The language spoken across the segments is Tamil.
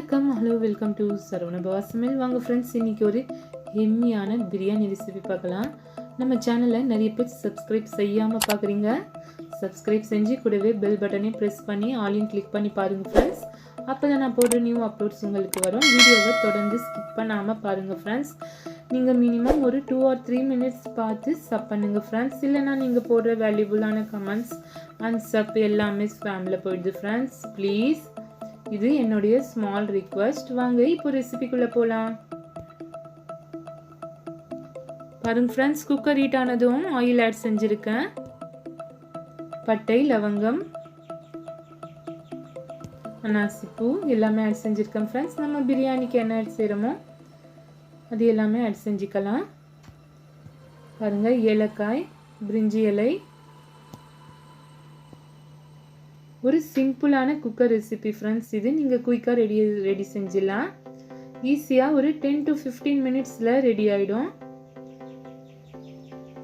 வணக்கம், ஹலோ, வெல்கம் டு சரவணபவா சமையல். வாங்க ஃப்ரெண்ட்ஸ், இன்றைக்கி ஒரு ஹெம்மியான பிரியாணி ரெசிபி பார்க்கலாம். நம்ம சேனலில் நிறைய பேர் சப்ஸ்கிரைப் செய்யாமல் பார்க்குறீங்க. சப்ஸ்கிரைப் செஞ்சு கூடவே பெல் பட்டனே ப்ரெஸ் பண்ணி ஆலையும் கிளிக் பண்ணி பாருங்கள் ஃப்ரெண்ட்ஸ். அப்போ தான் நான் போடுற நியூ அப்லோட்ஸ் உங்களுக்கு வரும். வீடியோவை தொடர்ந்து ஸ்கிப் பண்ணாமல் பாருங்கள் ஃப்ரெண்ட்ஸ். நீங்கள் மினிமம் ஒரு 2 or 3 மினிட்ஸ் பார்த்து சப் பண்ணுங்கள் ஃப்ரெண்ட்ஸ். இல்லைனா நீங்கள் போடுற வேல்யூபுளான கமெண்ட்ஸ் அண்ட் சப் எல்லாமே ஸ்பேமில் போயிடுது ஃப்ரெண்ட்ஸ். ப்ளீஸ், இது என்னுடைய ஸ்மால் ரிக்வெஸ்ட். வாங்க இப்போ ரெசிபிக்குள்ளே போகலாம். பாருங்க ஃப்ரெண்ட்ஸ், குக்கர் ஹீட் ஆனதும் ஆயில் ஆட் செஞ்சுருக்கேன். பட்டை, லவங்கம், அன்னாசிப்பூ எல்லாமே ஆட் செஞ்சுருக்கேன் ஃப்ரெண்ட்ஸ். நம்ம பிரியாணிக்கு என்ன ஆட் செய்கிறோமோ அது எல்லாமே ஆட் செஞ்சுக்கலாம். பாருங்கள், ஏலக்காய், பிரிஞ்சி இலை. ஒரு சிம்பிளான குக்கர் ரெசிபி ஃப்ரெண்ட்ஸ். இது நீங்கள் குயிக்காக ரெடி செஞ்சிடலாம். ஈஸியாக ஒரு 10 to 15 மினிட்ஸில் ரெடி ஆகிடும்.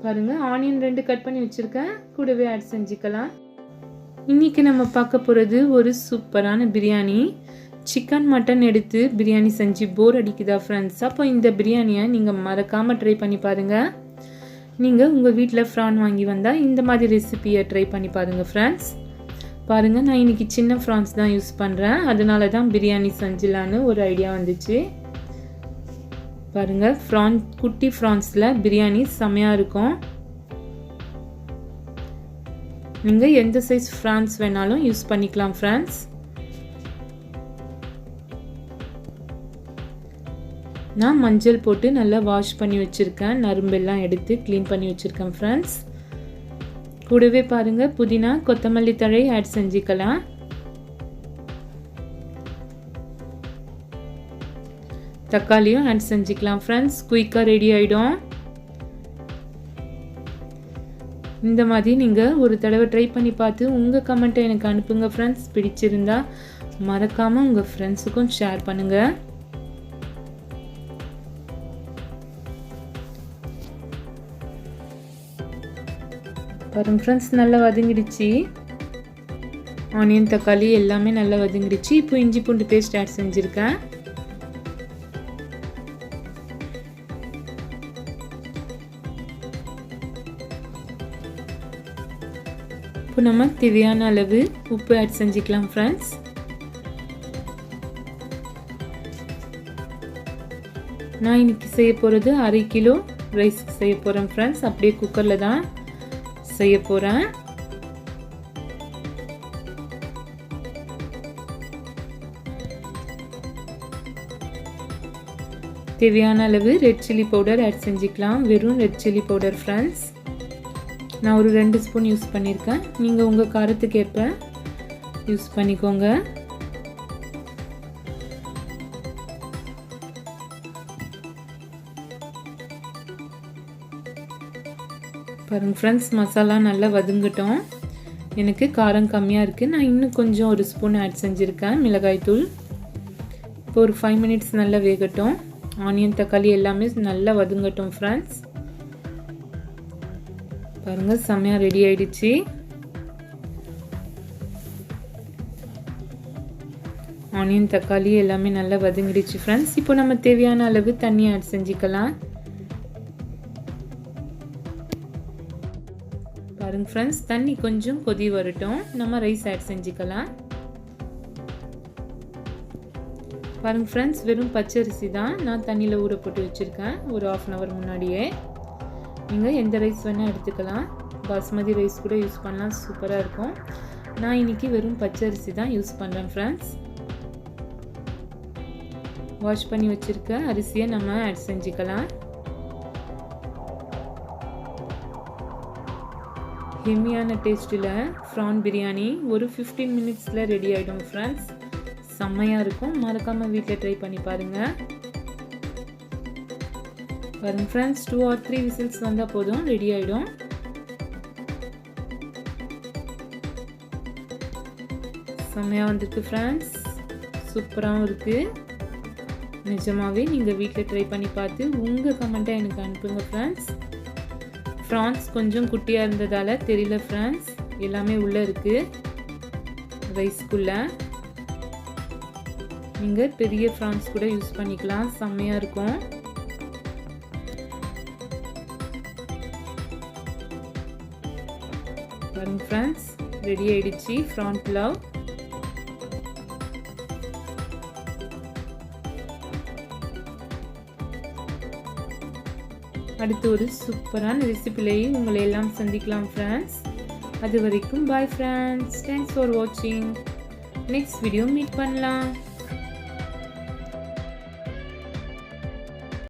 பாருங்கள், ஆனியன் 2 கட் பண்ணி வச்சுருக்கேன், கூடவே ஆட் செஞ்சுக்கலாம். இன்றைக்கி நம்ம பார்க்க போகிறது ஒரு சூப்பரான பிரியாணி. சிக்கன் மட்டன் எடுத்து பிரியாணி செஞ்சு போர் அடிக்குதா ஃப்ரெண்ட்ஸ்? அப்போ இந்த பிரியாணியை நீங்கள் மறக்காமல் ட்ரை பண்ணி பாருங்கள். நீங்கள் உங்கள் வீட்டில் ப்ரான் வாங்கி வந்தால் இந்த மாதிரி ரெசிபியை ட்ரை பண்ணி பாருங்கள் ஃப்ரெண்ட்ஸ். பாருங்கள், நான் இன்றைக்கி சின்ன ப்ரான்ஸ் தான் யூஸ் பண்ணுறேன். அதனால தான் பிரியாணி செஞ்சிடலான்னு ஒரு ஐடியா வந்துச்சு. பாருங்கள், குட்டி ப்ரான்ஸில் பிரியாணி செமையாக இருக்கும். நீங்கள் எந்த சைஸ் ப்ரான்ஸ் வேணாலும் யூஸ் பண்ணிக்கலாம் ஃப்ரெண்ட்ஸ். நான் மஞ்சள் போட்டு நல்லா வாஷ் பண்ணி வச்சுருக்கேன். நரம்பெல்லாம் எடுத்து க்ளீன் பண்ணி வச்சுருக்கேன் ஃப்ரெண்ட்ஸ். கூடவே பாருங்கள், புதினா, கொத்தமல்லி தழை ஆட் செஞ்சுக்கலாம். தக்காளியும் ஆட் செஞ்சுக்கலாம் ஃப்ரெண்ட்ஸ். குயிக்காக ரெடி ஆகிடும். இந்த மாதிரி நீங்கள் ஒரு தடவை ட்ரை பண்ணி பார்த்து உங்கள் கமெண்ட்டை எனக்கு அனுப்புங்க ஃப்ரெண்ட்ஸ். பிடிச்சிருந்தா மறக்காமல் உங்கள் ஃப்ரெண்ட்ஸுக்கும் ஷேர் பண்ணுங்கள். பாருங்க ஃப்ரெண்ட்ஸ், நல்லா வதங்கிடுச்சு. ஆனியன், தக்காளி எல்லாமே நல்லா வதங்கிடுச்சு. இப்போ இஞ்சி பூண்டு பேஸ்ட் ஆட் செஞ்சுருக்கேன். இப்போ நம்ம தேவையான அளவு உப்பு ஆட் செஞ்சுக்கலாம் ஃப்ரெண்ட்ஸ். நான் இன்னைக்கு செய்ய போகிறது 1/2 கிலோ ரைஸ் செய்ய போகிறேன் ஃப்ரெண்ட்ஸ். அப்படியே குக்கரில் தான் செய்ய போகிறேன். தேவையான அளவு ரெட் சில்லி பவுடர் ஆட் செஞ்சுக்கலாம். வெறும் ரெட் சில்லி பவுடர் ஃப்ரெண்ட்ஸ். நான் ஒரு 2 ஸ்பூன் யூஸ் பண்ணியிருக்கேன். நீங்கள் உங்கள் காரத்துக்கு ஏற்ப யூஸ் பண்ணிக்கோங்க. பாருங்கள் ஃப்ரெண்ட்ஸ், மசாலா நல்லா வதங்கட்டும். எனக்கு காரம் கம்மியாக இருக்குது. நான் இன்னும் கொஞ்சம் ஒரு ஸ்பூன் ஆட் செஞ்சுருக்கேன் மிளகாய் தூள். இப்போ ஒரு 5 மினிட்ஸ் நல்லா வேகட்டும். ஆனியன், தக்காளி எல்லாமே நல்லா வதங்கட்டும் ஃப்ரெண்ட்ஸ். பாருங்கள், செம்மையாக ரெடி ஆகிடுச்சு. ஆனியன், தக்காளி எல்லாமே நல்லா வதங்கிடுச்சு ஃப்ரெண்ட்ஸ். இப்போ நம்ம தேவையான அளவு தண்ணி ஆட் செஞ்சுக்கலாம். பாருங்க ஃப்ரெண்ட்ஸ், தண்ணி கொஞ்சம் கொதி வரட்டும். நம்ம ரைஸ் ஆட் செஞ்சுக்கலாம். பாருங்க ஃப்ரெண்ட்ஸ், வெறும் பச்சரிசி தான் நான் தண்ணியில் ஊற போட்டு வச்சுருக்கேன் ஒரு 1/2 hour முன்னாடியே. நீங்கள் எந்த ரைஸ் வேணால் எடுத்துக்கலாம். பாஸ்மதி ரைஸ் கூட யூஸ் பண்ணலாம், சூப்பராக இருக்கும். நான் இன்றைக்கி வெறும் பச்சரிசி தான் யூஸ் பண்ணுறேன் ஃப்ரெண்ட்ஸ். வாஷ் பண்ணி வச்சுருக்க அரிசியை நம்ம ஆட் செஞ்சுக்கலாம். ஹெம்மியான டேஸ்ட்டில் ப்ரான் பிரியாணி ஒரு 15 மினிட்ஸில் ரெடி ஆகிடும் ஃப்ரெண்ட்ஸ். செம்மையாக இருக்கும். மறக்காமல் வீட்டில் ட்ரை பண்ணி பாருங்கள். பாருங்க ஃப்ரெண்ட்ஸ், 2 or 3 விசில்ஸ் வந்தால் போதும், ரெடி ஆகிடும். செம்மையாக வந்துருக்கு ஃப்ரெண்ட்ஸ். சூப்பராகவும் இருக்குது. நிஜமாகவே நீங்கள் வீட்டில் ட்ரை பண்ணி பார்த்து உங்கள் கமெண்ட்டை எனக்கு அனுப்புங்க ஃப்ரெண்ட்ஸ். ப்ரான்ஸ் கொஞ்சம் குட்டியாக இருந்ததால் தெரியல ஃப்ரெண்ட்ஸ். எல்லாமே உள்ளே இருக்குது ரைஸ்க்குள்ளே. நீங்கள் பெரிய ப்ரான்ஸ் கூட யூஸ் பண்ணிக்கலாம், செம்மையாக இருக்கும். பாருங்க ஃப்ரெண்ட்ஸ், ரெடி ஆயிடுச்சு ப்ரான் புலாவ். அடுத்து ஒரு சூப்பரான ரெசிபிலையும் உங்களை எல்லாம் சந்திக்கலாம் ஃப்ரெண்ட்ஸ். அது வரைக்கும் பாய் ஃப்ரெண்ட்ஸ். தேங்க்ஸ் ஃபார் வாட்சிங். நெக்ஸ்ட் வீடியோ மீட் பண்ணலாம்.